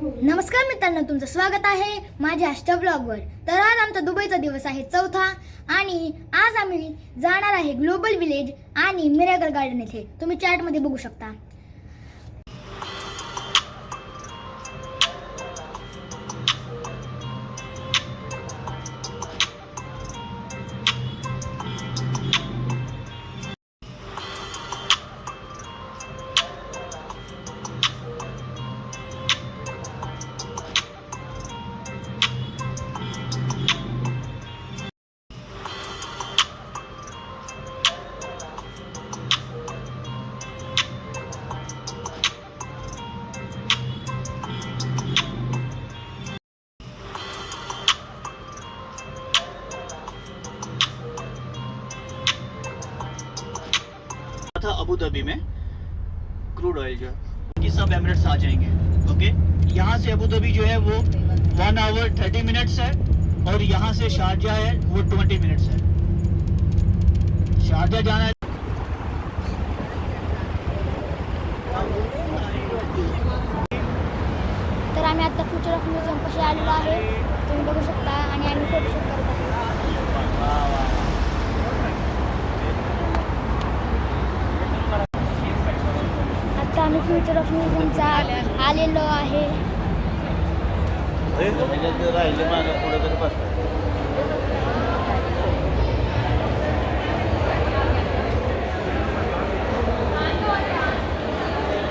नमस्कार मित्रांनो, तुमचं स्वागत आहे माझ्या आष्टा ब्लॉगवर। तर आज आमचा दुबईचा दिवस आहे चौथा आणि आज आम्ही जाणार आहे ग्लोबल विलेज आणि मिराकल गार्डन येथे। तुम्ही चार्ट मध्ये बघू शकता। था अबू धाबी में क्रूड ऑयल जो है सब एमिरेट्स आ जाएंगे। ओके, यहाँ से अबू धाबी जो है वो 1 आवर 30 मिनट्स है और यहाँ से शारजा है वो 20 मिनट्स है। शारजा जाना है। तर आम्ही आता फ्युचर ऑफ म्युझियम पाशी आलेलो आहे, तुम्ही बघू शकता आणि आम्ही फोटोशूट करत आहोत। आता आम्ही फ्युचर ऑफ म्युझियमचा आलेलो आहे।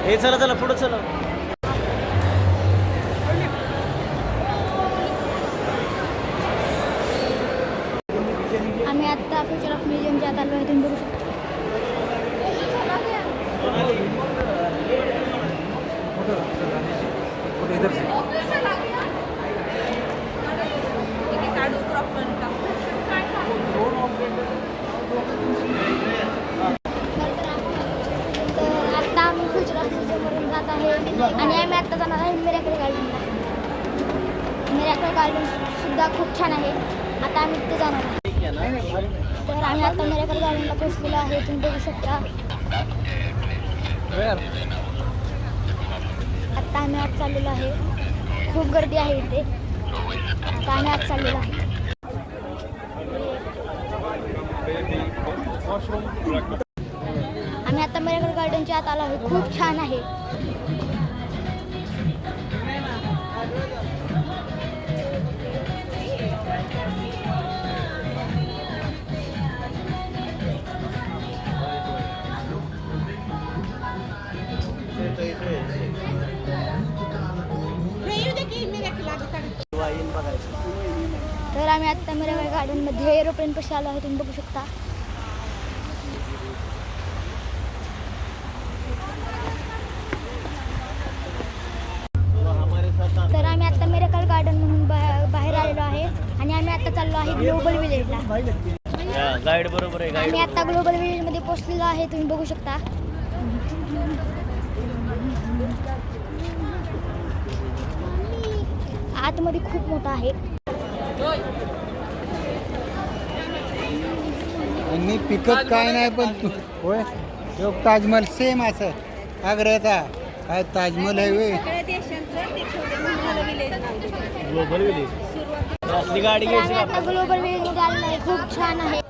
हे चला चला पुढे चला। आम्ही आता फ्युचर ऑफ म्युझियमच्या आत आलो आहे, तुम्ही बघू शकता। तर आता आम्ही फ्युचर ऑफ म्युझियमवरून जात आहे आणि आम्ही आता जाणार आहे मिराकल गार्डनला। मिराकल गार्डन सुद्धा खूप छान आहे, आता आम्ही तिथे जाणार आहे। तर आम्ही आता मिराकल गार्डनला पोहोचलेलो आहे, तुम्ही बघू शकता। आता आम्ही आज चाललेलो आहे, खूप गर्दी आहे इथे। आता आम्ही आज चाललेलो आहे। आम्ही आता मिराकल गार्डनच्या आत आलो आहे, खूप छान आहे। तर आम्ही आता मिराकल गार्डन मध्ये एरोप्लेन पाशी आलो आहे, तुम्ही बघू शकता। तर आम्ही आता मिराकल गार्डन म्हणून बाहेर आलेलो आहे आणि आम्ही आता चाललो आहे ग्लोबल विलेजला। गाईड बरोबर आहे। आम्ही आता ग्लोबल विलेज मध्ये पोहोचलेलो आहे, तुम्ही बघू शकता। आतमध्ये खूप मोठा आहे। आणि पिकअप काय नाही, पण होय तो ताजमहल सेम असं आग्र्याचा काय ताजमहल आहे होय। ग्लोबल विलेज असली गाडी तर आम्ही आता ग्लोबल विलेज मध्ये आलेलो आहे, खूप छान आहे।